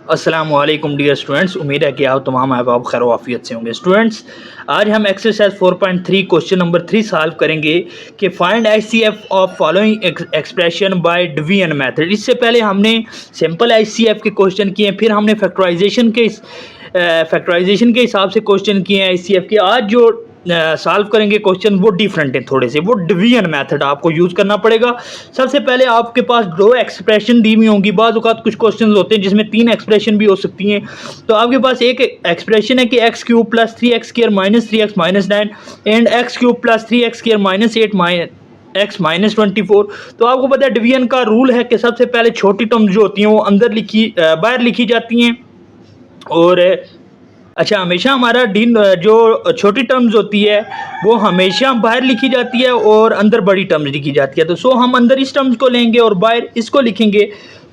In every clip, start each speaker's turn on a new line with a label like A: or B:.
A: अस्सलाम वालेकुम dear students, उम्मीद है कि आप तमाम अहबाब खैर वाफियत से होंगे। स्टूडेंट्स, आज हम एक्सरसाइज 4.3 क्वेश्चन नंबर 3 सॉल्व करेंगे कि find HCF of following expression by division method. इससे पहले हमने सिंपल एचसीएफ के क्वेश्चन किए, फिर हमने फैक्टराइजेशन के हिसाब से क्वेश्चन किए हैं एचसीएफ के। आज जो सॉल्व करेंगे क्वेश्चन वो डिफरेंट है थोड़े से, वो डिवीजन मेथड आपको यूज़ करना पड़ेगा। सबसे पहले आपके पास दो एक्सप्रेशन दी हुई होंगी। बाज़ औक़ात कुछ क्वेश्चन होते हैं जिसमें 3 एक्सप्रेशन भी हो सकती हैं। तो आपके पास एक एक्सप्रेशन है कि x cube plus 3x square minus 3x minus 9 and x cube plus 3x square minus 8 x minus 24। तो आपको पता है डिवीजन का रूल है कि सबसे पहले छोटी टर्म्स जो होती हैं वो बाहर लिखी जाती हैं, और अच्छा हमेशा हमारा जो छोटी टर्म्स होती है वो हमेशा बाहर लिखी जाती है और अंदर बड़ी टर्म्स लिखी जाती है। तो हम अंदर इस टर्म्स को लेंगे और बाहर इसको लिखेंगे।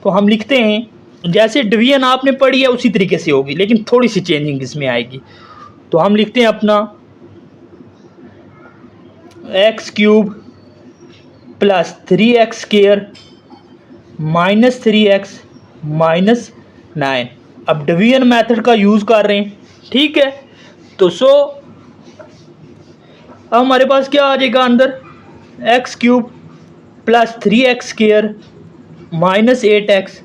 A: तो हम लिखते हैं जैसे डिवीजन आपने पढ़ी है उसी तरीके से होगी, लेकिन थोड़ी सी चेंजिंग इसमें आएगी। तो हम लिखते हैं अपना x cube plus 3x square minus 3x minus 9। अब डिवीजन मेथड का यूज़ कर रहे हैं, ठीक है। तो अब हमारे पास क्या आ जाएगा अंदर, x cube plus 3x square minus 8x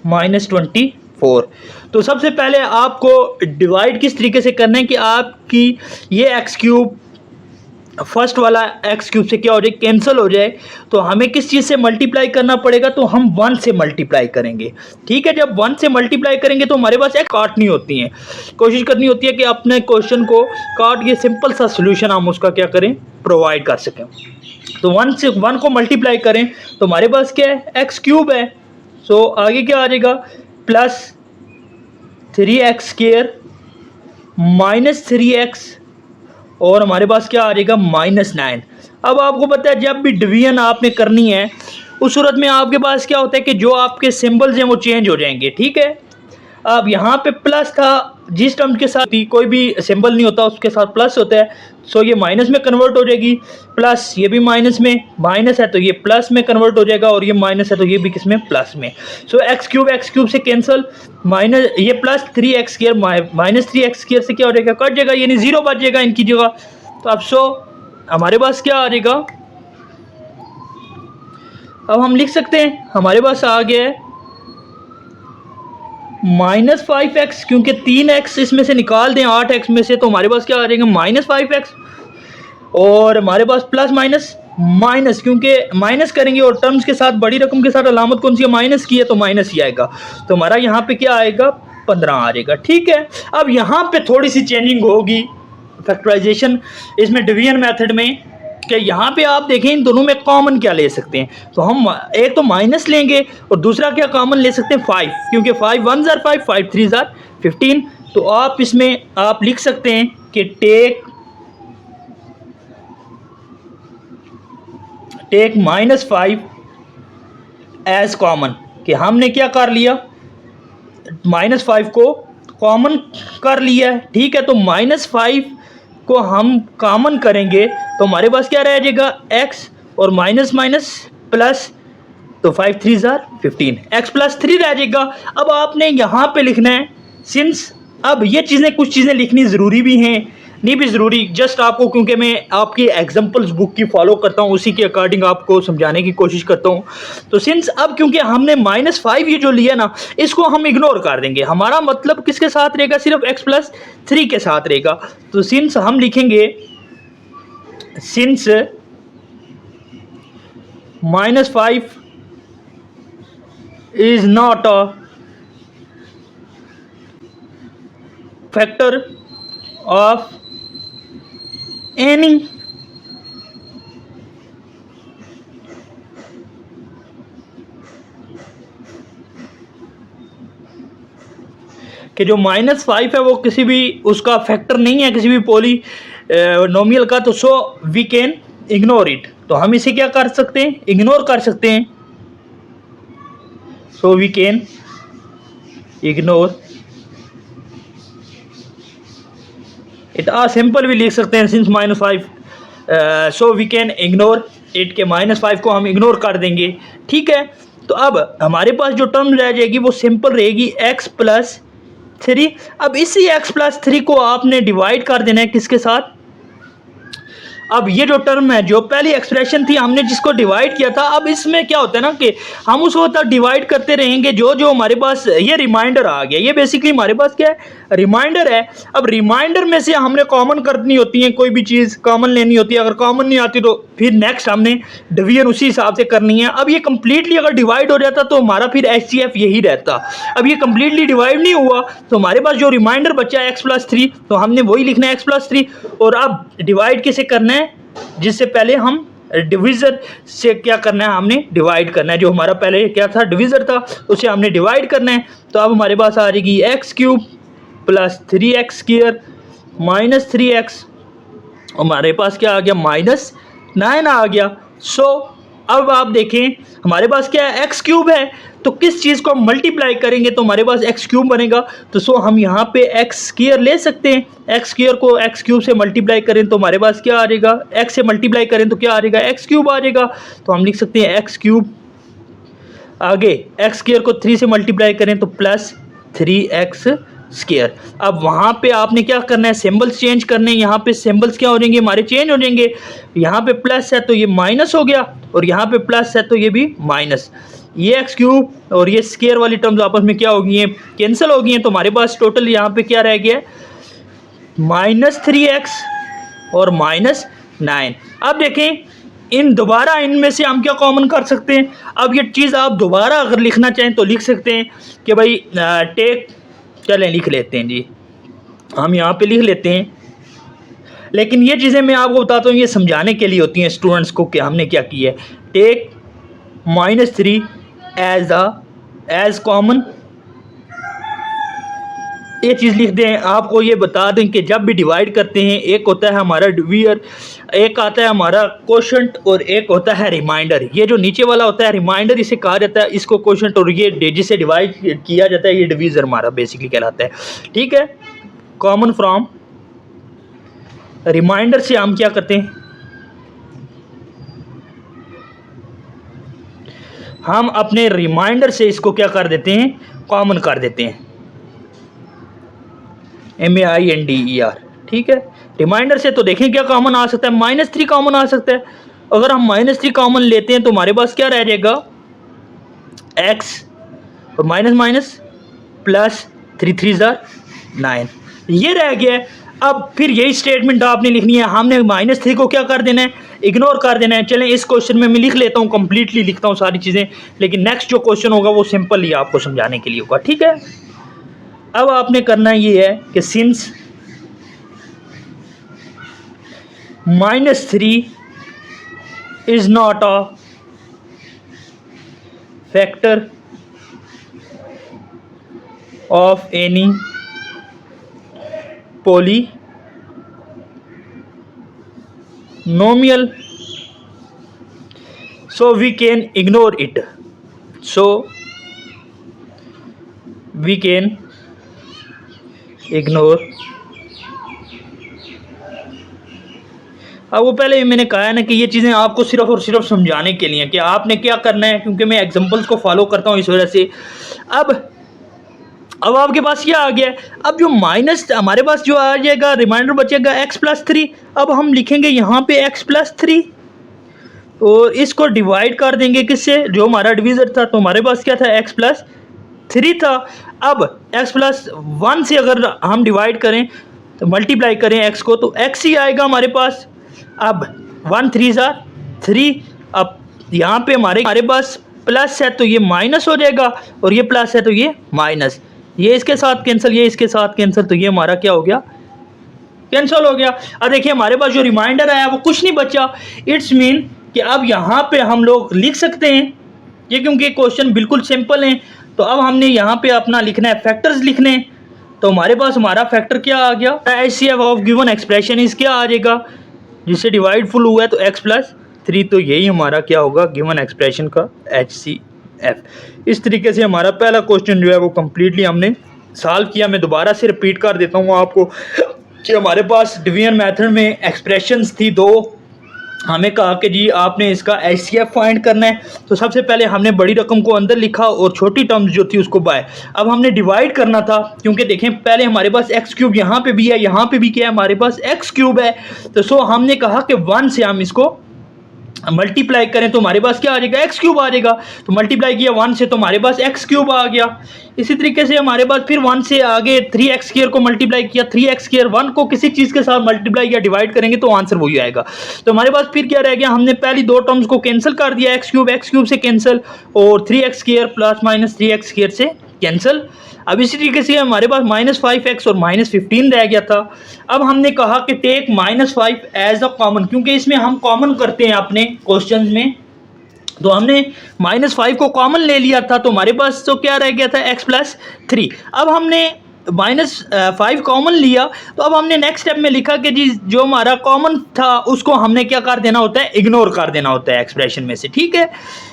A: minus 24। तो सबसे पहले आपको डिवाइड किस तरीके से करना है कि आपकी ये एक्स क्यूब फर्स्ट वाला एक्स क्यूब से क्या हो जाए, कैंसिल हो जाए। तो हमें किस चीज़ से मल्टीप्लाई करना पड़ेगा, तो हम 1 से मल्टीप्लाई करेंगे, ठीक है। जब 1 से मल्टीप्लाई करेंगे तो हमारे पास एक काटनी होती है, कोशिश करनी होती है कि अपने क्वेश्चन को काट के सिंपल सा सोल्यूशन हम उसका क्या करें, प्रोवाइड कर सकें। तो 1 से 1 को मल्टीप्लाई करें तो हमारे पास क्या है, एक्स क्यूब है। सो आगे क्या आ जाएगा, plus 3x square minus 3x और हमारे पास क्या आ जाएगा, माइनस 9। अब आपको पता है जब भी डिवीजन आपने करनी है उस सूरत में आपके पास क्या होता है कि जो आपके सिंबल्स हैं वो चेंज हो जाएंगे, ठीक है। अब यहाँ पे प्लस था, जिस टर्म के साथ कोई भी सिंबल नहीं होता उसके साथ प्लस होता है। सो ये माइनस में कन्वर्ट हो जाएगी, प्लस ये भी माइनस में, माइनस है तो ये प्लस में कन्वर्ट हो जाएगा, और ये माइनस है तो ये भी किसमें, प्लस में। सो एक्स क्यूब से कैंसिल, माइनस ये plus 3x square minus 3x square से क्या हो जाएगा, कट जाएगा, यानी 0 बच जाएगा इनकी जगह। तो अब हमारे पास क्या आ जाएगा, अब हम लिख सकते हैं हमारे पास आ गया है माइनस 5x, क्योंकि 3x इसमें से निकाल दें 8x में से, तो हमारे पास क्या आ जाएगा, माइनस 5x। और हमारे पास प्लस माइनस माइनस, क्योंकि माइनस करेंगे और टर्म्स के साथ बड़ी रकम के साथ अलामत कौन सी है, माइनस की है, तो माइनस ही आएगा। तो हमारा यहाँ पे क्या आएगा, 15 आ जाएगा, ठीक है। अब यहाँ पे थोड़ी सी चेंजिंग होगी फैक्टराइजेशन इसमें डिवीजन मेथड में, कि यहाँ पे आप देखें इन दोनों में कॉमन क्या ले सकते हैं। तो हम एक तो माइनस लेंगे और दूसरा क्या कॉमन ले सकते हैं, 5, क्योंकि 5 1 जार 5, 5 3 जार 15। तो आप इसमें आप लिख सकते हैं कि टेक माइनस 5 एज कॉमन, कि हमने क्या कर लिया, माइनस 5 को कॉमन कर लिया है, ठीक है। तो माइनस 5 को हम कॉमन करेंगे तो हमारे पास क्या रह जाएगा, x और माइनस माइनस प्लस, तो 5 3 जार 15, x प्लस 3 रह जाएगा। अब आपने यहाँ पे लिखना है सिंस, अब ये चीज़ें कुछ चीज़ें लिखनी ज़रूरी भी हैं, नहीं भी ज़रूरी, जस्ट आपको, क्योंकि मैं आपकी एग्जांपल्स बुक की फॉलो करता हूँ, उसी के अकॉर्डिंग आपको समझाने की कोशिश करता हूँ। तो सिंस अब क्योंकि हमने माइनस 5 ये जो लिया ना, इसको हम इग्नोर कर देंगे, हमारा मतलब किसके साथ रहेगा, सिर्फ x प्लस 3 के साथ रहेगा। तो सिंस हम लिखेंगे, since minus 5 is not a factor of any कि जो माइनस 5 है वो किसी भी उसका फैक्टर नहीं है, किसी भी पोली नोमियल का। तो so we can ignore it, तो हम इसे क्या कर सकते हैं, इग्नोर कर सकते हैं। So we can ignore it, simple भी लिख सकते हैं, since minus 5 so we can ignore it, के -5 को हम इग्नोर कर देंगे, ठीक है। तो अब हमारे पास जो टर्म रह जाएगी वो सिंपल रहेगी x+3। अब इसी x+3 को आपने डिवाइड कर देना है किसके साथ? अब ये जो टर्म है, जो पहली एक्सप्रेशन थी हमने जिसको डिवाइड किया था, अब इसमें क्या होता है ना कि हम उस वक्त डिवाइड करते रहेंगे जो जो हमारे पास ये रिमाइंडर आ गया। ये बेसिकली हमारे पास क्या है? रिमाइंडर है। अब रिमाइंडर में से हमने कॉमन करनी होती है, कोई भी चीज़ कॉमन लेनी होती है। अगर कॉमन नहीं आती तो फिर नेक्स्ट हमने डिवीजन उसी हिसाब से करनी है। अब ये कंप्लीटली अगर डिवाइड हो जाता तो हमारा फिर HCF यही रहता। अब ये कंप्लीटली डिवाइड नहीं हुआ तो हमारे पास जो रिमाइंडर बचा है x+3, तो हमने वही लिखना है x+3। और अब डिवाइड कैसे करना है? जिससे पहले हम डिवीजर से क्या करना है? हमने डिवाइड करना है। जो हमारा पहले क्या था? डिवीजर था, उसे हमने डिवाइड करना है। तो अब हमारे पास आ जाएगी x³ + 3x² - 3x। हमारे पास क्या आ गया? -9 आ गया। सो अब आप देखें हमारे पास क्या है? x³ है, तो किस चीज़ को हम मल्टीप्लाई करेंगे तो हमारे पास x³ बनेगा। तो सो हम यहाँ पे x² ले सकते हैं। x² को x³ से मल्टीप्लाई करें तो हमारे पास क्या आ जाएगा? x से मल्टीप्लाई करें तो क्या आ जाएगा? x³ आ जाएगा। तो हम लिख सकते हैं x³। आगे x² को 3 से मल्टीप्लाई करें तो +3x²। अब वहाँ पे आपने क्या करना है? सिंबल्स चेंज करने हैं। यहाँ पे सिंबल्स क्या हो जाएंगे? हमारे चेंज हो जाएंगे। यहाँ पे प्लस है तो ये माइनस हो गया, और यहाँ पे प्लस है तो ये भी माइनस। ये x³ और ये स्क्वायर वाली टर्म्स आपस में क्या हो गई हैं? कैंसिल हो गई हैं। तो हमारे पास टोटल यहाँ पे क्या रह गया है? -3x और -9। अब देखें दोबारा इनमें से हम क्या कॉमन कर सकते हैं? अब ये चीज़ आप दोबारा अगर लिखना चाहें तो लिख सकते हैं कि भाई टेक, चलें लिख लेते हैं जी, हम यहाँ पे लिख लेते हैं। लेकिन ये चीज़ें मैं आपको बताता हूँ, ये समझाने के लिए होती हैं स्टूडेंट्स को कि हमने क्या किया है। टेक -3 एज कॉमन, ये चीज़ लिख दें। आपको ये बता दें कि जब भी डिवाइड करते हैं, एक होता है हमारा डिवीजर, एक आता है हमारा कोशेंट, और एक होता है रिमाइंडर। ये जो नीचे वाला होता है रिमाइंडर, इसे कहा जाता है, इसको कोशेंट, और ये जिसे डिवाइड किया जाता है ये डिवीजर हमारा बेसिकली कहलाता है। ठीक है, कॉमन फ्रॉम रिमाइंडर से हम क्या करते हैं? हम अपने रिमाइंडर से इसको क्या कर देते हैं? कॉमन कर देते हैं, MAINDER। ठीक है, रिमाइंडर से तो देखें क्या कॉमन आ सकता है? -3 कॉमन आ सकता है। अगर हम -3 कॉमन लेते हैं तो हमारे पास क्या रह जाएगा? x और माइनस प्लस 3 3 9, ये रह गया है। अब फिर यही स्टेटमेंट आपने लिखनी है। हमने -3 को क्या कर देना है? इग्नोर कर देना है। चलें इस क्वेश्चन में मैं लिख लेता हूँ, कंप्लीटली लिखता हूँ सारी चीज़ें, लेकिन नेक्स्ट जो क्वेश्चन होगा वो सिंपल ही आपको समझाने के लिए होगा। ठीक है, अब आपने करना ये है कि since -3 is not a factor of any polynomial, so we can ignore it. So we can ignore। अब वो पहले ही मैंने कहा है ना कि ये चीज़ें आपको सिर्फ और सिर्फ समझाने के लिए कि आपने क्या करना है, क्योंकि मैं एग्जांपल्स को फॉलो करता हूँ इस वजह से। अब आपके पास ये आ गया है। अब जो माइनस हमारे पास जो आ जाएगा, रिमाइंडर बचेगा x+3। अब हम लिखेंगे यहाँ पे x+3 और इसको डिवाइड कर देंगे किससे? जो हमारा डिवीज़र था, तो हमारे पास क्या था? x+3 था। अब x+1 से अगर हम डिवाइड करें तो मल्टीप्लाई करें x को, तो x ही आएगा हमारे पास। अब 1 3 3। अब यहाँ पे हमारे पास प्लस है तो ये माइनस हो जाएगा, और ये प्लस है तो ये माइनस। ये इसके साथ कैंसिल, ये इसके साथ कैंसिल, तो ये हमारा क्या हो गया? कैंसिल हो गया। अब देखिए हमारे पास जो रिमाइंडर आया वो कुछ नहीं बचा। इट्स मीन कि अब यहाँ पे हम लोग लिख सकते हैं ये, क्योंकि क्वेश्चन बिल्कुल सिंपल है। तो अब हमने यहाँ पे अपना लिखना है, फैक्टर्स लिखने हैं। तो हमारे पास हमारा फैक्टर क्या आ गया? HCF ऑफ गिवन एक्सप्रेशन इस क्या आ जाएगा? जिससे डिवाइड फुल हुआ है तो x+3, तो यही हमारा क्या होगा? गिवन एक्सप्रेशन का HCF। इस तरीके से हमारा पहला क्वेश्चन जो है वो कम्प्लीटली हमने सॉल्व किया। मैं दोबारा से रिपीट कर देता हूँ आपको कि हमारे पास डिवीजन मेथड में एक्सप्रेशंस थी दो, हमें कहा कि जी आपने इसका HCF फाइंड करना है। तो सबसे पहले हमने बड़ी रकम को अंदर लिखा और छोटी टर्म्स जो थी उसको बाय। अब हमने डिवाइड करना था, क्योंकि देखें पहले हमारे पास एक्स क्यूब यहाँ पे भी है, यहाँ पे भी क्या है हमारे पास एक्स क्यूब है। तो सो हमने कहा कि 1 से हम इसको मल्टीप्लाई करें तो हमारे पास क्या आ जाएगा, एक्स क्यूब आ जाएगा। तो मल्टीप्लाई किया 1 से तो हमारे पास एक्स क्यूब आ गया। इसी तरीके से हमारे पास फिर 1 से आगे 3x स्क्वायर को मल्टीप्लाई किया, 3x स्क्वायर 1 को किसी चीज़ के साथ मल्टीप्लाई या डिवाइड करेंगे तो आंसर वही आएगा। तो हमारे पास फिर क्या रह गया, हमने पहली दो टर्म्स को कैंसिल कर दिया, एक्स क्यूब से कैंसिल और 3x square plus minus 3x square से कैंसिल। अब इसी तरीके से हमारे पास -5x और -15 रह गया था। अब हमने कहा कि टेक -5 एज अ कॉमन, क्योंकि इसमें हम कॉमन करते हैं अपने क्वेश्चन में। तो हमने -5 को कॉमन ले लिया था, तो हमारे पास तो क्या रह गया था x+3। अब हमने -5 कॉमन लिया, तो अब हमने नेक्स्ट स्टेप में लिखा कि जी जो हमारा कॉमन था उसको हमने क्या कर देना होता है, इग्नोर कर देना होता है एक्सप्रेशन में से, ठीक है।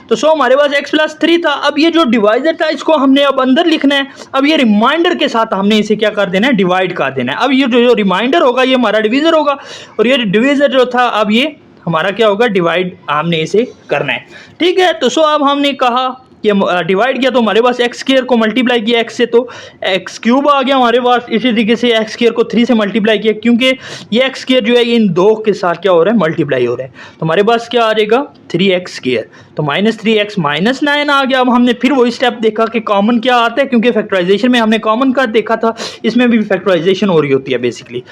A: तो सो हमारे पास x+3 था। अब ये जो डिवाइजर था इसको हमने अब अंदर लिखना है। अब ये रिमाइंडर के साथ हमने इसे क्या कर देना है, डिवाइड कर देना है। अब ये जो रिमाइंडर होगा ये हमारा डिवीजर होगा, और ये डिवीजर जो था अब ये हमारा क्या होगा, डिवाइड हमने इसे करना है, ठीक है। तो सो अब हमने कहा कि डिवाइड किया तो हमारे पास एक्स स्क्वायर को मल्टीप्लाई किया एक्स से तो एक्स क्यूब आ गया हमारे पास। इसी तरीके से एक्स स्क्वायर को 3 से मल्टीप्लाई किया, क्योंकि ये एक्स स्क्वायर जो है इन दो के साथ क्या हो रहा है, मल्टीप्लाई हो रहा है। तो हमारे पास क्या आ जाएगा, 3x स्क्वायर। तो -3x -9 आ गया। अब हमने फिर वही स्टेप देखा कि कॉमन क्या आता है, क्योंकि फैक्टराइजेशन में हमने कॉमन का देखा था, इसमें भी फैक्टराइजेशन हो रही होती है बेसिकली।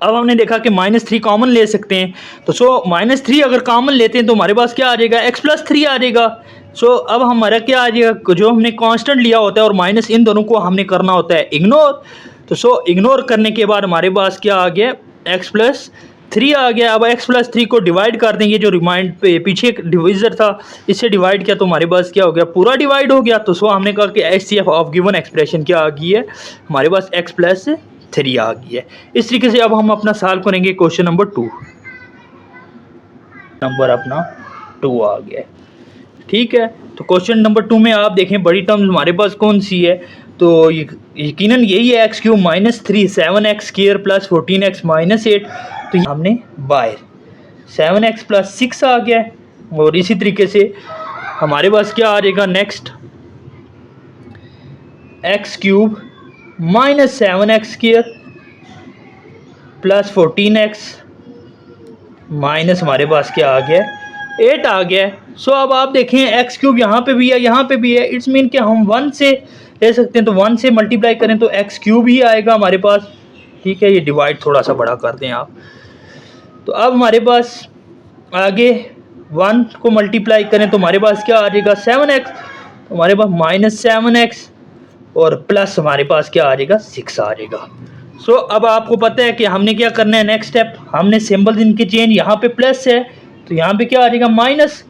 A: अब हमने देखा कि -3 कॉमन ले सकते हैं। तो सो -3 अगर कॉमन लेते हैं तो हमारे पास क्या आ जाएगा, x+3 आ जाएगा। सो अब हमारा क्या आ जाएगा, जो हमने कांस्टेंट लिया होता है और माइनस इन दोनों को हमने करना होता है इग्नोर। तो सो इग्नोर करने के बाद हमारे पास क्या आ गया, x+3 आ गया। अब x+3 को डिवाइड कर देंगे, जो रिमाइंड पे पीछे एक डिविजर था इससे डिवाइड किया तो हमारे पास क्या हो गया, पूरा डिवाइड हो गया। तो सो हमने कहा कि HCF ऑफ गिवन एक्सप्रेशन क्या आ गई है, हमारे पास x+3 आ गई है। इस तरीके से अब हम अपना सॉल्व करेंगे क्वेश्चन नंबर 2। नंबर अपना 2 आ गया, ठीक है। तो क्वेश्चन नंबर 2 में आप देखें बड़ी टर्म्स हमारे पास कौन सी है, तो यकीनन यही है x³ -3 7x square plus 14x -8। तो हमने बाय 7x + 6 आ गया। और इसी तरीके से हमारे पास क्या आ जाएगा next, x³ -7x square plus 14x minus हमारे पास क्या आ गया, 8 आ गया। सो अब आप देखें x³ यहाँ पे भी है, यहाँ पे भी है। इट्स मीन कि हम 1 से ले सकते हैं, तो 1 से मल्टीप्लाई करें तो x³ ही आएगा हमारे पास, ठीक है। ये डिवाइड थोड़ा सा बड़ा कर दें आप। तो अब हमारे पास आगे 1 को मल्टीप्लाई करें तो हमारे पास क्या आ जाएगा 7x, तो हमारे पास -7x और प्लस हमारे पास क्या आ जाएगा 6 आ जाएगा। सो अब आपको पता है कि हमने क्या करना है, नेक्स्ट स्टेप हमने सिंबल्स इनके चेंज, यहाँ पे प्लस है तो यहाँ पे क्या आ जाएगा माइनस,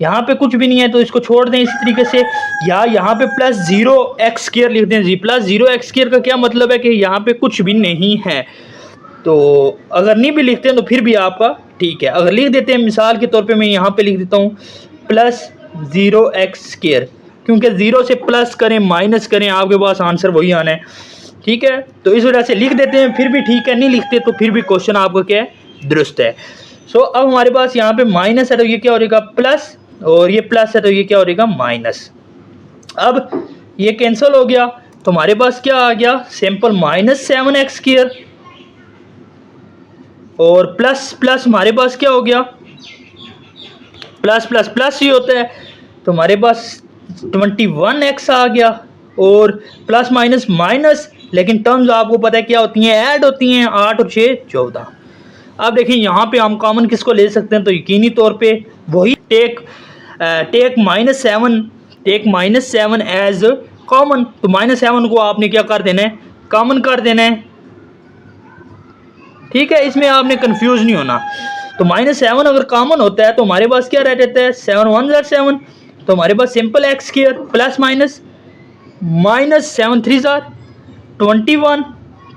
A: यहाँ पे कुछ भी नहीं है तो इसको छोड़ दें। इसी तरीके से यहाँ पे +0x² लिख दें। जी +0x² का क्या मतलब है कि यहाँ पे कुछ भी नहीं है। तो अगर नहीं भी लिखते हैं तो फिर भी आपका ठीक है। अगर लिख देते हैं मिसाल के तौर पे मैं यहाँ पे लिख देता हूँ +0x², क्योंकि 0 से प्लस करें माइनस करें आपके पास आंसर वही आना है, ठीक है। तो इस वजह से लिख देते हैं, फिर भी ठीक है, नहीं लिखते तो फिर भी क्वेश्चन आपका क्या है, दुरुस्त है। सो अब हमारे पास यहाँ पे माइनस है तो ये क्या हो जाएगा प्लस, और ये प्लस है तो ये क्या हो जाएगा माइनस। अब ये कैंसिल हो गया तो हमारे पास क्या आ गया, सिंपल -7x² और प्लस प्लस हमारे पास क्या हो गया, प्लस प्लस प्लस ही होता है। तो हमारे पास 21x आ गया और प्लस माइनस माइनस, लेकिन टर्म्स आपको पता है क्या होती हैं, ऐड होती हैं। 8 और 6 14। अब देखिए यहाँ पे हम कॉमन किसको ले सकते हैं, तो यकीनी तौर पे वही टेक -7 एज कॉमन। तो -7 को आपने क्या कर देना है, कॉमन कर देना है, ठीक है। इसमें आपने कंफ्यूज नहीं होना। तो -7 अगर कॉमन होता है तो हमारे पास क्या रह जाता है 7 1 = 7, तो हमारे पास सिंपल x² प्लस माइनस -7 3 = 21,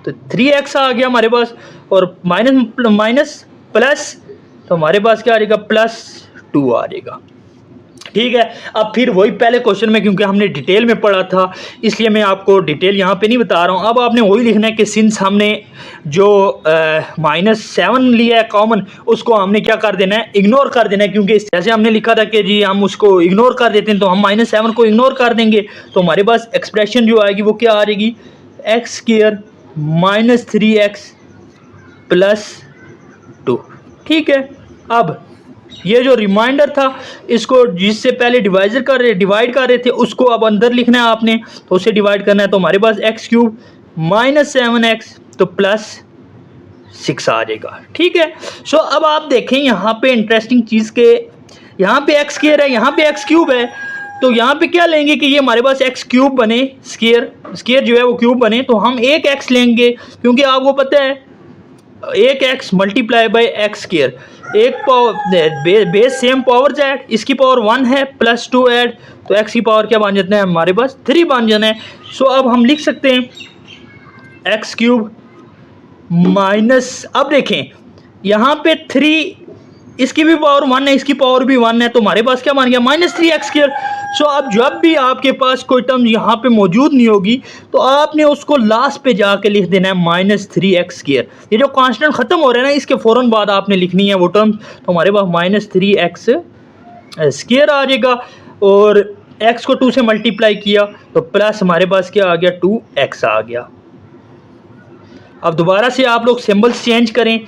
A: तो 3x आ गया हमारे पास, और माइनस प्लस तो हमारे पास क्या आ जाएगा +2 आ जाएगा। ठीक है। अब फिर वही पहले क्वेश्चन में, क्योंकि हमने डिटेल में पढ़ा था इसलिए मैं आपको डिटेल यहाँ पे नहीं बता रहा हूँ। अब आपने वही लिखना है कि सिंस हमने जो -7 लिया है कॉमन, उसको हमने क्या कर देना है, इग्नोर कर देना है। क्योंकि जैसे हमने लिखा था कि जी हम उसको इग्नोर कर देते हैं, तो हम -7 को इग्नोर कर देंगे तो हमारे पास एक्सप्रेशन जो आएगी वो क्या आ जाएगी, x² -3x + 2। ठीक है। अब ये जो रिमाइंडर था इसको जिससे पहले डिवाइड कर रहे थे उसको अब अंदर लिखना है आपने, तो उसे डिवाइड करना है। तो हमारे पास x³ -7x तो +6 आ जाएगा। ठीक है। सो अब आप देखें यहाँ पे इंटरेस्टिंग चीज़ के, यहाँ पे x² है, यहाँ पे x³ है, तो यहाँ पे क्या लेंगे कि ये हमारे पास x³ बने, स्क्वायर जो है वो क्यूब बने, तो हम एक x लेंगे, क्योंकि आपको पता है एक x मल्टीप्लाई बाई x², एक power base same power add, इसकी पावर 1 है +2 ऐड, तो x की पावर क्या बन जाता है हमारे पास 3 बन जाना है। सो अब हम लिख सकते हैं x³ माइनस, अब देखें यहाँ पे 3, इसकी भी पावर 1 है, इसकी पावर भी 1 है, तो हमारे पास क्या बन गया -3x²। सो अब जब भी आपके पास कोई टर्म यहाँ पे मौजूद नहीं होगी तो आपने उसको लास्ट पे जाके लिख देना है -3x²। ये जो कांस्टेंट ख़त्म हो रहा है ना, इसके फ़ौरन बाद आपने लिखनी है वो टर्म, तो हमारे पास -3x² आ जाएगा, और x को 2 से मल्टीप्लाई किया तो प्लस हमारे पास क्या आ गया, 2x आ गया। अब दोबारा से आप लोग सिंबल्स चेंज करें,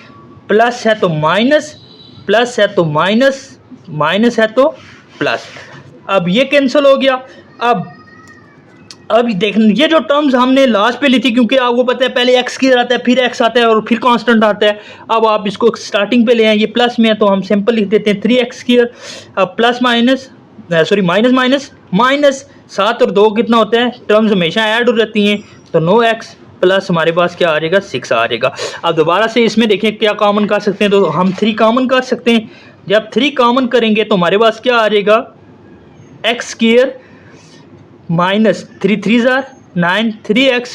A: प्लस है तो माइनस, प्लस है तो माइनस, माइनस है तो प्लस। अब ये कैंसिल हो गया। अब देख, ये जो टर्म्स हमने लास्ट पे ली थी, क्योंकि आपको पता है पहले x² आता है, फिर x आता है और फिर कांस्टेंट आता है। अब आप इसको स्टार्टिंग पे ले आए, ये प्लस में है तो हम सिंपल लिख देते हैं 3x²। अब plus minus, sorry minus minus minus, 7 और 2 कितना होता है, टर्म्स हमेशा ऐड हो जाती हैं, तो 9x प्लस हमारे पास क्या आ जाएगा, 6 आ जाएगा। अब दोबारा से इसमें देखें क्या कॉमन कर सकते हैं, तो हम 3 कॉमन कर सकते हैं। जब 3 कॉमन करेंगे तो हमारे पास क्या आ जाएगा, x² माइनस 3 3 ज़ार 9 3x,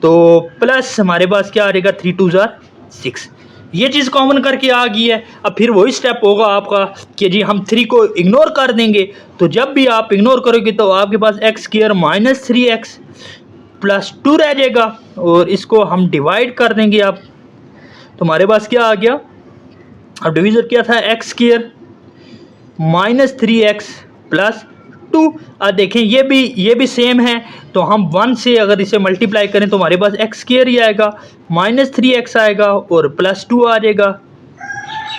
A: तो प्लस हमारे पास क्या आ जाएगा 3 2 ज़ार 6। ये चीज़ कॉमन करके आ गई है। अब फिर वही स्टेप होगा आपका कि जी हम 3 को इग्नोर कर देंगे, तो जब भी आप इग्नोर करोगे तो आपके पास x² -3x +2 रह जाएगा, और इसको हम डिवाइड कर देंगे आप, तो हमारे पास क्या आ गया, अब डिवीज़र क्या था, x² -3x +2। अब देखें ये भी सेम है, तो हम 1 से अगर इसे मल्टीप्लाई करें तो हमारे पास x² ही आएगा, -3x आएगा और +2 आ जाएगा।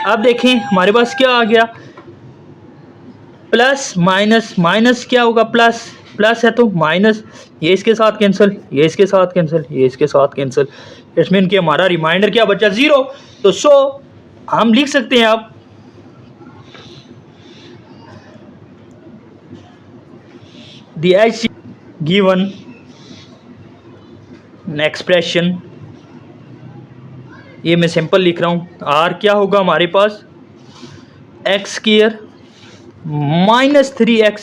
A: अब देखें हमारे पास क्या आ गया, प्लस माइनस माइनस क्या होगा, प्लस प्लस है तो माइनस, ये इसके साथ कैंसिल, ये इसके साथ कैंसिल, ये इसके साथ कैंसिल, इसमें इनके हमारा रिमाइंडर क्या बचा, 0। तो सो हम लिख सकते हैं अब the given एक्सप्रेशन, ये मैं सिंपल लिख रहा हूँ, r क्या होगा हमारे पास, x² -3x,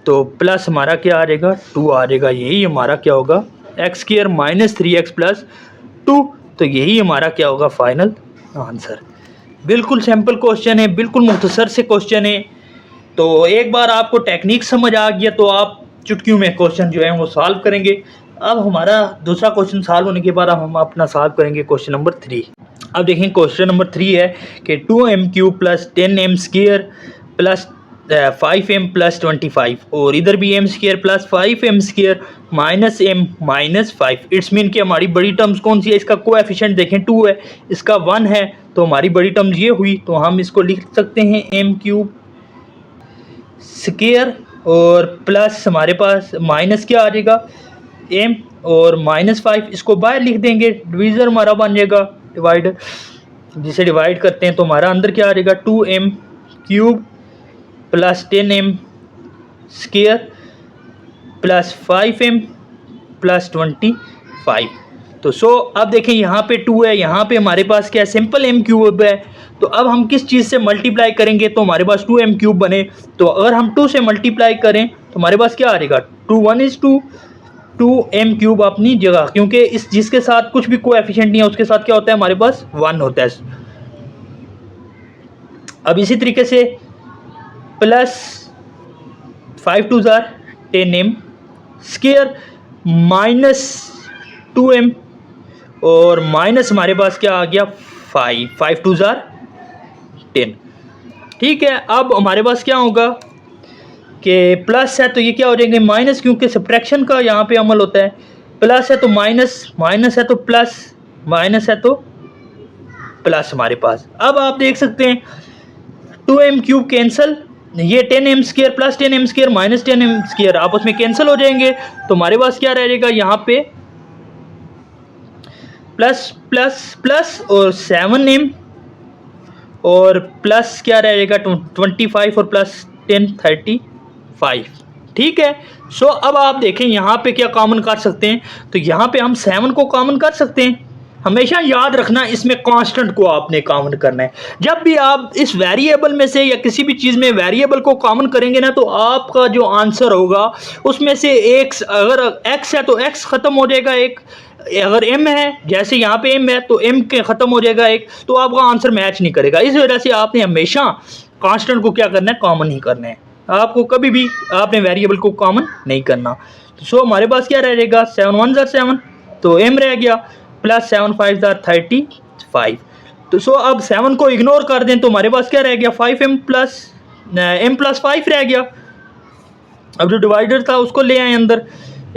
A: तो प्लस हमारा क्या आ जाएगा, 2 आ जाएगा। यही हमारा क्या होगा, x² -3x +2, तो यही हमारा क्या होगा फाइनल आंसर। बिल्कुल सिंपल क्वेश्चन है, बिल्कुल मुख्तसर से क्वेश्चन है। तो एक बार आपको टेक्निक समझ आ गया तो आप चुटकियों में क्वेश्चन जो है वो सॉल्व करेंगे। अब हमारा दूसरा क्वेश्चन सॉल्व होने के बाद हम अपना सॉल्व करेंगे क्वेश्चन नंबर 3। अब देखें क्वेश्चन नंबर 3 है कि 2m³ + 10m² + 5m + 25, और इधर भी m² + 5m² -m - 5। It's mean कि हमारी बड़ी टर्म्स कौन सी है, इसका कोएफिशिएंट देखें 2 है, इसका 1 है, तो हमारी बड़ी टर्म्स ये हुई। तो हम इसको लिख सकते हैं m³ स्क्वायर और प्लस हमारे पास माइनस क्या आ जाएगा, m और -5, इसको बाहर लिख देंगे, डिवीज़र हमारा बन जाएगा डिवाइडर, जिसे डिवाइड करते हैं तो हमारा अंदर क्या आ जाएगा, 2m³ + 10m² + 5m + 25। तो सो अब देखें यहाँ पे 2 है, यहाँ पे हमारे पास क्या है, सिंपल m³ है। तो अब हम किस चीज़ से मल्टीप्लाई करेंगे तो हमारे पास 2m³ बने, तो अगर हम 2 से मल्टीप्लाई करें तो हमारे पास क्या आ जाएगा, 2 1 is 2, 2m³ अपनी जगह, क्योंकि इस जिसके साथ कुछ भी कोएफिशिएंट नहीं है उसके साथ क्या होता है, हमारे पास 1 होता है। अब इसी तरीके से प्लस 5 टू ज़ार 10m स्केयर माइनस 2m और माइनस हमारे पास क्या आ गया 5 टू ज़ार 10। ठीक है, अब हमारे पास क्या होगा कि प्लस है तो ये क्या हो जाएंगे माइनस, क्योंकि सब्ट्रैक्शन का यहाँ पे अमल होता है। प्लस है तो माइनस, माइनस है तो प्लस, माइनस है तो प्लस हमारे पास। अब आप देख सकते हैं 2m क्यूब कैंसल, ये 10m square plus 10m square minus 10m square आपस में कैंसिल हो जाएंगे, तो हमारे पास क्या रह जाएगा यहाँ पे प्लस प्लस प्लस और 7m और प्लस क्या रह जाएगा 25 और प्लस 10 35। ठीक है, सो अब आप देखें यहाँ पे क्या कॉमन कर सकते हैं, तो यहाँ पे हम 7 को कॉमन कर सकते हैं। हमेशा याद रखना इसमें कांस्टेंट को आपने कॉमन करना है। जब भी आप इस वेरिएबल में से या किसी भी चीज़ में वेरिएबल को कॉमन करेंगे ना, तो आपका जो आंसर होगा उसमें से एक, अगर x है तो x ख़त्म हो जाएगा एक, अगर m है जैसे यहाँ पे m है तो m के ख़त्म हो जाएगा एक, तो आपका आंसर मैच नहीं करेगा। इस वजह से आपने हमेशा कांस्टेंट को क्या करना है, कॉमन ही करना है। आपको कभी भी आपने वेरिएबल को कॉमन नहीं करना। तो सो हमारे पास क्या रह जाएगा 7 1 ज़ार 7 तो m रह गया प्लस 7 5 ज़ार 35। तो सो अब 7 को इग्नोर कर दें तो हमारे पास क्या रह गया 5m प्लस m प्लस 5 रह गया। अब जो डिवाइडर था उसको ले आए अंदर,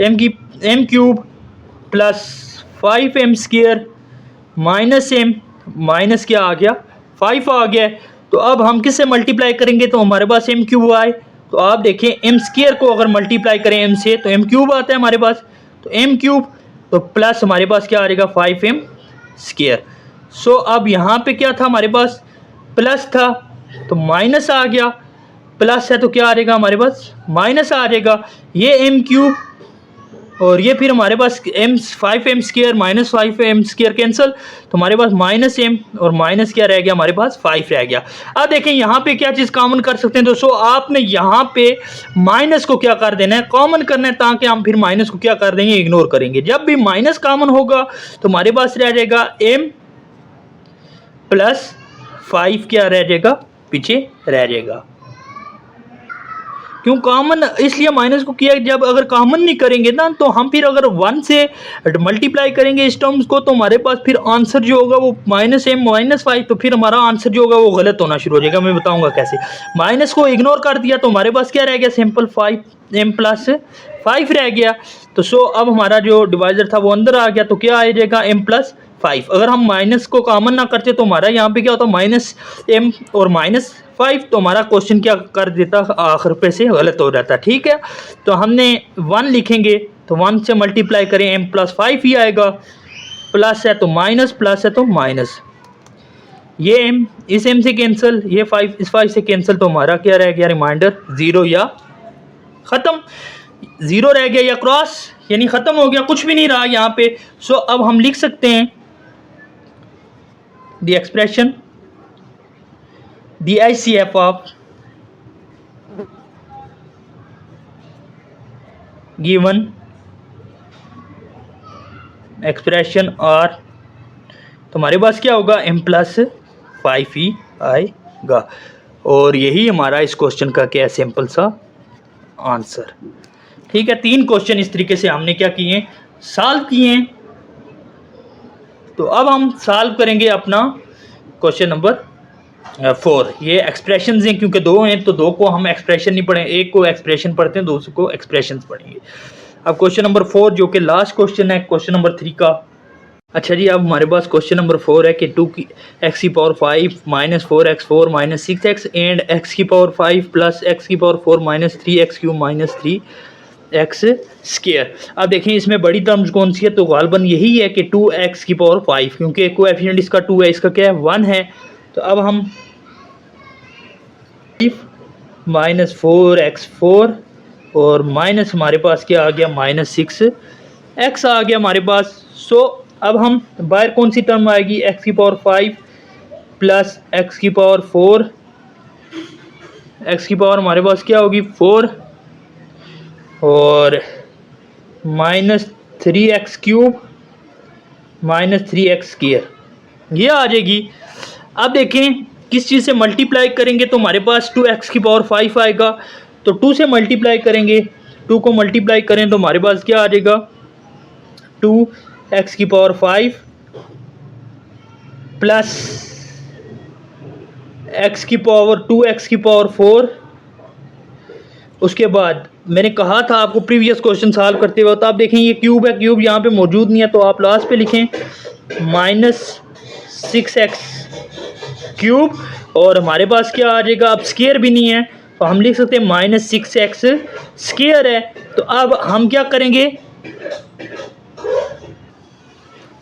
A: m cube plus 5m square minus m minus क्या आ गया 5 आ गया। तो अब हम किससे मल्टीप्लाई करेंगे, तो हमारे पास m क्यूब आए, तो आप देखें m स्क्वायर को अगर मल्टीप्लाई करें m से तो m क्यूब आता है हमारे पास, तो m क्यूब तो प्लस हमारे पास क्या आ जाएगा 5m स्क्वायर। सो अब यहाँ पे क्या था हमारे पास प्लस था तो माइनस आ गया, प्लस है तो क्या आ जाएगा हमारे पास माइनस आ जाएगा, ये m क्यूब और ये फिर हमारे पास 5m square minus 5m square cancel, तो हमारे पास माइनस m और माइनस क्या रह गया हमारे पास 5 रह गया। अब देखें यहाँ पे क्या चीज़ कॉमन कर सकते हैं दोस्तों, आपने यहाँ पे माइनस को क्या कर देना है, कॉमन करना है, ताकि हम फिर माइनस को क्या कर देंगे, इग्नोर करेंगे। जब भी माइनस कॉमन होगा तो हमारे पास रह जाएगा m प्लस 5 क्या रह जाएगा पीछे रह जाएगा। क्यों कॉमन इसलिए माइनस को किया, जब अगर कॉमन नहीं करेंगे ना तो हम फिर अगर 1 से मल्टीप्लाई करेंगे इस टर्म्स को, तो हमारे पास फिर आंसर जो होगा वो माइनस m माइनस 5, तो फिर हमारा आंसर जो होगा वो गलत होना शुरू हो जाएगा। मैं बताऊंगा कैसे। माइनस को इग्नोर कर दिया तो हमारे पास क्या रह गया सिंपल 5m प्लस 5 रह गया। तो सो अब हमारा जो डिवाइजर था वो अंदर आ गया, तो क्या आ जाएगा m प्लस 5। अगर हम माइनस को कॉमन ना करते तो हमारा यहाँ पे क्या होता माइनस m और माइनस 5, तो हमारा क्वेश्चन क्या कर देता आखिर पे से गलत हो जाता। ठीक है, तो हमने 1 लिखेंगे तो 1 से मल्टीप्लाई करें m प्लस 5 ही आएगा, प्लस है तो माइनस, प्लस है तो माइनस, ये m इस m से कैंसिल, ये 5 इस 5 से कैंसिल, तो हमारा क्या रह गया रिमाइंडर 0 या ख़त्म, 0 रह गया या क्रॉस, यानी ख़त्म हो गया, कुछ भी नहीं रहा यहाँ पे। सो अब हम लिख सकते हैं the expression the ICF of given expression और, तो हमारे पास क्या होगा m प्लस 5 ही आएगा। और यही हमारा इस क्वेश्चन का क्या सिंपल सा आंसर। ठीक है, 3 क्वेश्चन इस तरीके से हमने क्या किए सॉल्व किए हैं। तो अब हम सॉल्व करेंगे अपना क्वेश्चन नंबर 4। ये एक्सप्रेशंस हैं, क्योंकि 2 हैं तो 2 को हम एक्सप्रेशन नहीं पढ़ेंगे, एक को एक्सप्रेशन पढ़ते हैं, दूसरे को एक्सप्रेशंस पढ़ेंगे। अब क्वेश्चन नंबर 4 जो कि लास्ट क्वेश्चन है क्वेश्चन नंबर 3 का। अच्छा जी, अब हमारे पास क्वेश्चन नंबर 4 है कि 2x की power 5 minus 4x4 minus 6x and x की पावर 5 प्लस x की power 4 minus 3x cube minus 3x square. अब देखें इसमें बड़ी टर्म्स कौन सी है, तो गालबन यही है कि 2x की पावर 5, क्योंकि कोएफिशिएंट इसका 2 है, इसका क्या है 1 है। तो अब हम माइनस 4x4 और माइनस हमारे पास क्या आ गया माइनस 6x आ गया हमारे पास। सो अब हम बाहर कौन सी टर्म आएगी, x की पावर 5 प्लस x की पावर 4, x की पावर हमारे पास क्या होगी 4 और minus 3x cube minus 3x square, ये आ जाएगी। अब देखें किस चीज़ से मल्टीप्लाई करेंगे तो हमारे पास 2x की पावर 5 आएगा। तो 2 से मल्टीप्लाई करेंगे, 2 को मल्टीप्लाई करें तो हमारे पास क्या आ जाएगा 2x की पावर 5 प्लस x की पावर 2x की पावर 4। उसके बाद मैंने कहा था आपको प्रीवियस क्वेश्चन सॉल्व करते हुए, तो आप देखें ये क्यूब है, क्यूब यहाँ पे मौजूद नहीं है तो आप लास्ट पे लिखें -6x क्यूब, और हमारे पास क्या आ जाएगा, अब स्केयर भी नहीं है तो हम लिख सकते हैं -6x स्केयर है। तो अब हम क्या करेंगे,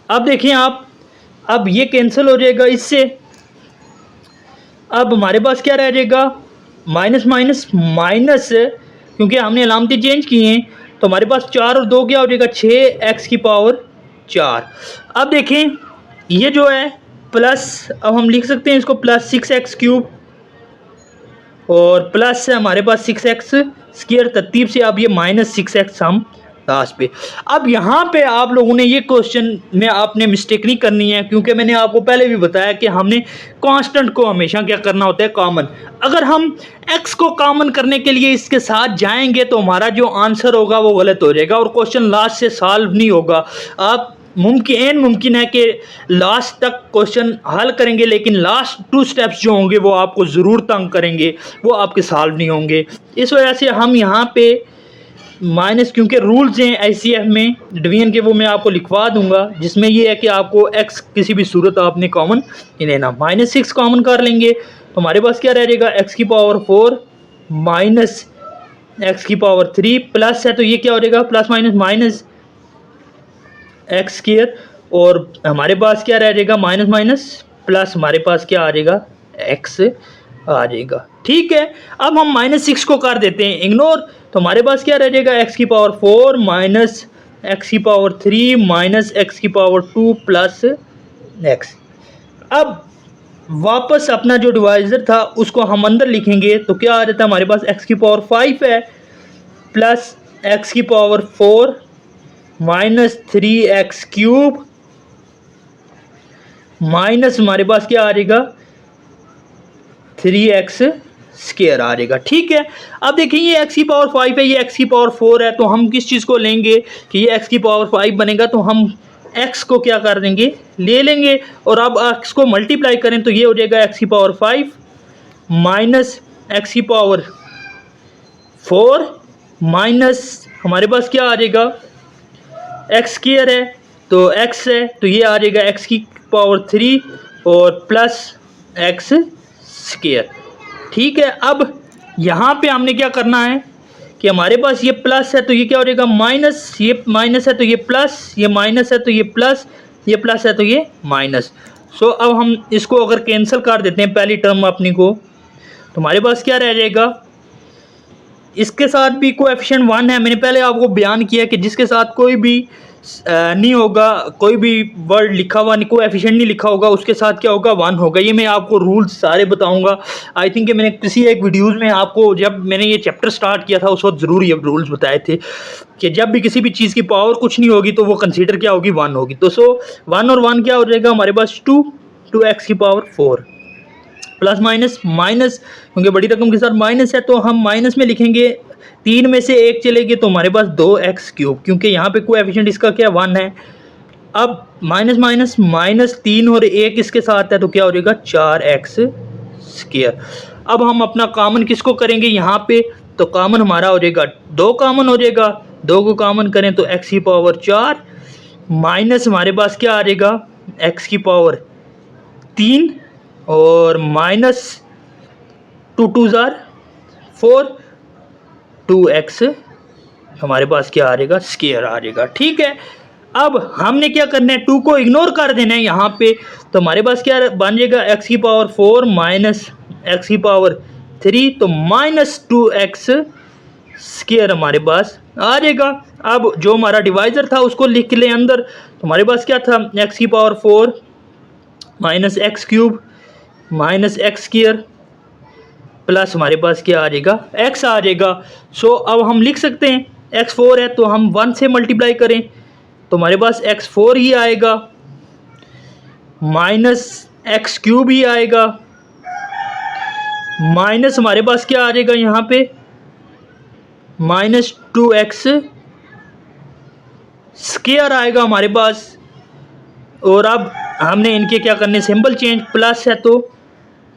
A: अब देखें आप, अब ये कैंसिल हो जाएगा इससे। अब हमारे पास क्या रह जाएगा, माइनस माइनस माइनस, क्योंकि हमने अलामतें चेंज की हैं तो हमारे पास 4 और 2 क्या हो जाएगा 6x की पावर 4। अब देखें ये जो है प्लस, अब हम लिख सकते हैं इसको प्लस 6x क्यूब और प्लस है हमारे पास 6x स्क्वायर, तरतीब से अब ये -6x हम लास्ट पे। अब यहाँ पे आप लोगों ने ये क्वेश्चन में आपने मिस्टेक नहीं करनी है, क्योंकि मैंने आपको पहले भी बताया कि हमने कांस्टेंट को हमेशा क्या करना होता है, कॉमन। अगर हम x को कॉमन करने के लिए इसके साथ जाएंगे तो हमारा जो आंसर होगा वो गलत हो जाएगा और क्वेश्चन लास्ट से सॉल्व नहीं होगा। आप मुमकिन है कि लास्ट तक क्वेश्चन हल करेंगे लेकिन लास्ट 2 स्टेप्स जो होंगे वो आपको ज़रूर तंग करेंगे, वो आपके सॉल्व नहीं होंगे। इस वजह से हम यहाँ पे माइनस, क्योंकि रूल्स हैं ICF में डिवीजन के, वो मैं आपको लिखवा दूंगा, जिसमें ये है कि आपको x किसी भी सूरत आपने कॉमन नहीं लेना। -6 कॉमन कर लेंगे तो हमारे पास क्या रह जाएगा, x की पावर 4 माइनस x की पावर 3 प्लस है तो ये क्या हो जाएगा plus minus minus x square, और हमारे पास क्या रह जाएगा माइनस माइनस प्लस, हमारे पास क्या आ जाएगा x आ जाएगा। ठीक है, अब हम -6 को कर देते हैं इग्नोर, तो हमारे पास क्या रह जाएगा x की पावर 4 माइनस x की पावर 3 माइनस x की पावर 2 प्लस x। अब वापस अपना जो डिवाइजर था उसको हम अंदर लिखेंगे तो क्या आ जाता है, हमारे पास x की पावर 5 है प्लस x की power 4 minus 3x cube minus हमारे पास क्या आ जाएगा 3x स्क्वायर आ जाएगा। ठीक है, अब देखिए ये x की पावर 5 है, ये x की पावर 4 है, तो हम किस चीज़ को लेंगे कि ये x की पावर 5 बनेगा तो हम x को क्या कर देंगे ले लेंगे, और अब x को मल्टीप्लाई करें तो ये हो जाएगा x की पावर 5 माइनस x की पावर 4 माइनस हमारे पास क्या आ जाएगा x स्क्वायर है तो x है तो ये आ जाएगा x की पावर 3 और प्लस x स्क्वायर। ठीक है, अब यहाँ पे हमने क्या करना है कि हमारे पास ये प्लस है तो ये क्या हो जाएगा माइनस, ये माइनस है तो ये प्लस, ये माइनस है तो ये प्लस, ये प्लस है तो ये माइनस। सो अब हम इसको अगर कैंसिल कर देते हैं पहली टर्म अपनी को, तो हमारे पास क्या रह जाएगा, इसके साथ भी कोएफिशिएंट 1 है। मैंने पहले आपको बयान किया कि जिसके साथ कोई भी नहीं होगा, कोई भी वर्ड लिखा हुआ नहीं, कोएफिशिएंट नहीं लिखा होगा, उसके साथ क्या होगा 1 होगा। ये मैं आपको रूल्स सारे बताऊंगा। आई थिंक कि मैंने किसी एक वीडियोस में आपको, जब मैंने ये चैप्टर स्टार्ट किया था उस वक्त ज़रूर ये रूल्स बताए थे कि जब भी किसी भी चीज़ की पावर कुछ नहीं होगी तो वो कंसीडर क्या होगी 1 होगी। तो 1 और 1 क्या हो जाएगा हमारे पास 2x की पावर 4 प्लस माइनस माइनस, क्योंकि बड़ी रकम के साथ माइनस है तो हम माइनस में लिखेंगे, 3 में से 1 चलेगी तो हमारे पास 2x क्यूब, क्योंकि यहाँ पे कोएफिशिएंट इसका क्या 1 है। अब माइनस माइनस माइनस 3 और 1 इसके साथ है तो क्या हो जाएगा 4x स्क्वायर। अब हम अपना कॉमन किसको करेंगे यहाँ पे, तो कॉमन हमारा हो जाएगा 2 कॉमन हो जाएगा, 2 को कॉमन करें तो x की पावर 4 माइनस हमारे पास क्या आ जाएगा x की पावर 3 और माइनस 2 2 ज़ार 4 2x हमारे पास क्या आ जाएगा स्क्वायर आ जाएगा। ठीक है, अब हमने क्या करना है 2 को इग्नोर कर देना है यहाँ पे, तो हमारे पास क्या बन जाएगा x की पावर 4 माइनस x की पावर 3 तो माइनस 2x स्क्वायर हमारे पास आ जाएगा। अब जो हमारा डिवाइजर था उसको लिख ले अंदर, तो हमारे पास क्या था x की power 4 minus x cube minus x square plus हमारे पास क्या आ जाएगा x आ जाएगा। सो अब हम लिख सकते हैं x 4 है तो हम 1 से मल्टीप्लाई करें तो हमारे पास x 4 ही आएगा माइनस x क्यूब ही आएगा माइनस हमारे पास क्या आ जाएगा यहाँ पे -2x स्क्वायर आएगा हमारे पास। और अब हमने इनके क्या करने, सिंबल चेंज, प्लस है तो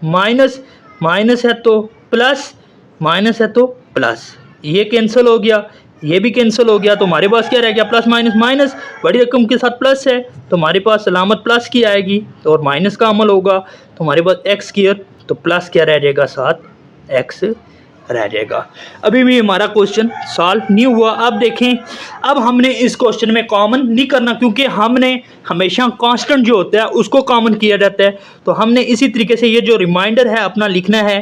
A: माइनस, माइनस है तो प्लस, माइनस है तो प्लस, ये कैंसिल हो गया, ये भी कैंसिल हो गया। तो हमारे पास क्या रह गया, प्लस माइनस माइनस, बड़ी रकम के साथ प्लस है तो हमारे पास अलामत प्लस की आएगी और माइनस का अमल होगा तो हमारे पास एक्स स्क्वायर, तो प्लस क्या रह जाएगा, साथ एक्स रह जाएगा। अभी भी हमारा क्वेश्चन सॉल्व नहीं हुआ। अब देखें, अब हमने इस क्वेश्चन में कॉमन नहीं करना क्योंकि हमने हमेशा कांस्टेंट जो होता है उसको कॉमन किया जाता है। तो हमने इसी तरीके से ये जो रिमाइंडर है अपना लिखना है,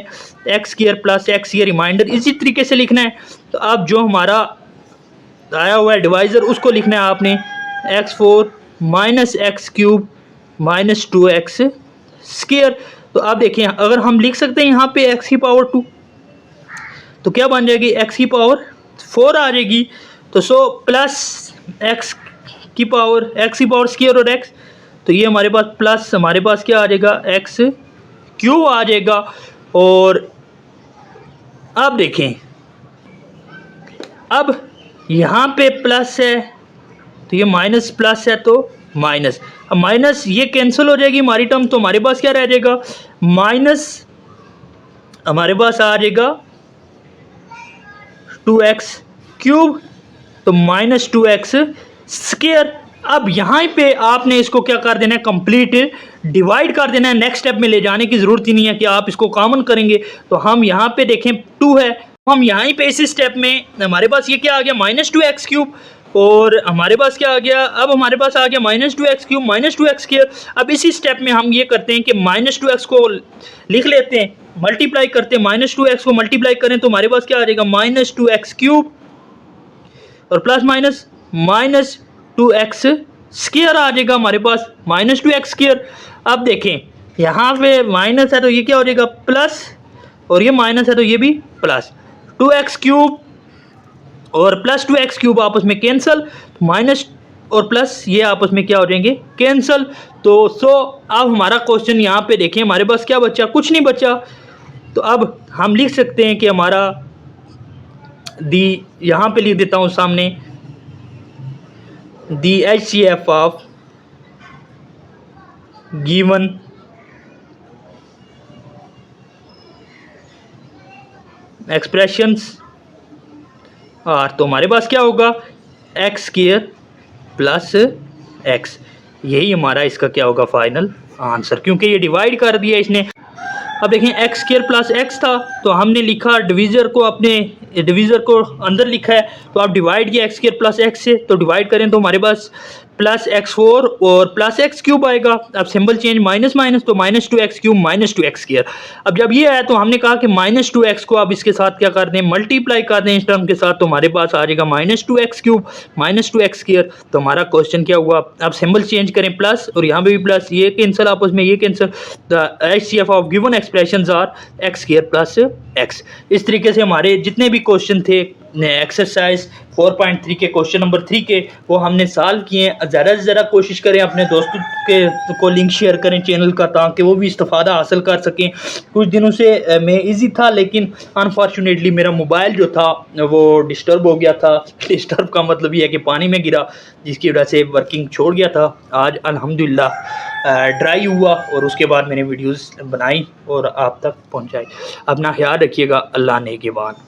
A: एक्स स्क्वायर प्लस एक्स, ये रिमाइंडर इसी तरीके से लिखना है। तो अब जो हमारा आया हुआ है डिवाइज़र उसको लिखना है आपने x4 minus x cube minus 2x square. तो आप देखें, अगर हम लिख सकते हैं यहाँ पे x की पावर 2 तो क्या बन जाएगी, x की पावर 4 आ जाएगी। तो प्लस x की पावर स्क्वायर और x, तो ये हमारे पास प्लस, हमारे पास क्या आ जाएगा, x क्यूब आ जाएगा। और अब देखें, अब यहाँ पे प्लस है तो ये माइनस, प्लस है तो माइनस, अब माइनस ये कैंसिल हो जाएगी हमारी टर्म, तो हमारे पास क्या रह जाएगा, माइनस हमारे पास आ जाएगा 2x क्यूब, तो माइनस 2x स्क्वायर। अब यहाँ पे आपने इसको क्या कर देना है, कंप्लीट डिवाइड कर देना है। नेक्स्ट स्टेप में ले जाने की ज़रूरत ही नहीं है कि आप इसको कॉमन करेंगे। तो हम यहाँ पे देखें 2 है, हम यहाँ पे इसी स्टेप में हमारे पास ये क्या आ गया, -2x क्यूब, और हमारे पास क्या आ गया, अब हमारे पास आ गया -2x क्यूब -2x स्क्वायर। अब इसी स्टेप में हम ये करते हैं कि -2x को लिख लेते हैं, मल्टीप्लाई करते हैं, -2x को मल्टीप्लाई करें तो हमारे पास क्या आ जाएगा, -2x क्यूब और प्लस माइनस -2x स्क्वायर आ जाएगा हमारे पास, -2x स्क्वायर। अब देखें यहाँ पे माइनस है तो ये क्या हो जाएगा, प्लस, और ये माइनस है तो ये भी प्लस, 2x क्यूब और प्लस 2x क्यूब आपस में कैंसल, माइनस और प्लस ये आपस में क्या हो जाएंगे, कैंसल। तो अब हमारा क्वेश्चन यहाँ पे देखें, हमारे पास क्या बचा, कुछ नहीं बचा। तो अब हम लिख सकते हैं कि हमारा यहाँ पे लिख देता हूँ सामने, the HCF of given expressions are, तो हमारे पास क्या होगा, एक्स स्क्वायर प्लस एक्स, यही हमारा इसका क्या होगा, फाइनल आंसर, क्योंकि ये डिवाइड कर दिया इसने। अब देखें एक्स स्क्वायर प्लस एक्स था तो हमने लिखा डिवीज़र को, अपने डिवीज़र को अंदर लिखा है, तो आप डिवाइड किया एक्स स्क्वायर प्लस एक्स से, तो डिवाइड करें तो हमारे पास प्लस x4 और प्लस एक्स क्यूब आएगा। अब सिंबल चेंज, माइनस माइनस, तो -2x क्यूब -2x स्क्वायर। अब जब ये आया तो हमने कहा कि -2x को अब इसके साथ क्या कर दें, मल्टीप्लाई कर दें इस टर्म के साथ, तो हमारे पास आ जाएगा -2x क्यूब -2x स्क्वायर। तो हमारा क्वेश्चन क्या हुआ, अब सिंबल चेंज करें प्लस, और यहाँ पे भी प्लस, ये कैंसिल आपस में, ये cancel, the HCF of given expressions are x square plus x। इस तरीके से हमारे जितने भी क्वेश्चन थे एक्सरसाइज 4.3 के क्वेश्चन नंबर 3 के, वो हमने सॉल्व किए हैं। ज़्यादा से ज़्यादा कोशिश करें अपने दोस्तों के को लिंक शेयर करें चैनल का, ताकि वो भी इस्तेफादा हासिल कर सकें। कुछ दिनों से मैं इजी था, लेकिन अनफॉर्चुनेटली मेरा मोबाइल जो था वो डिस्टर्ब हो गया था। डिस्टर्ब का मतलब ये है कि पानी में गिरा, जिसकी वजह से वर्किंग छोड़ गया था। आज अल्हम्दुलिल्लाह ड्राई हुआ और उसके बाद मैंने वीडियोज़ बनाई और आप तक पहुँचाई। अपना ख्याल रखिएगा। अल्लाह ने के बाद।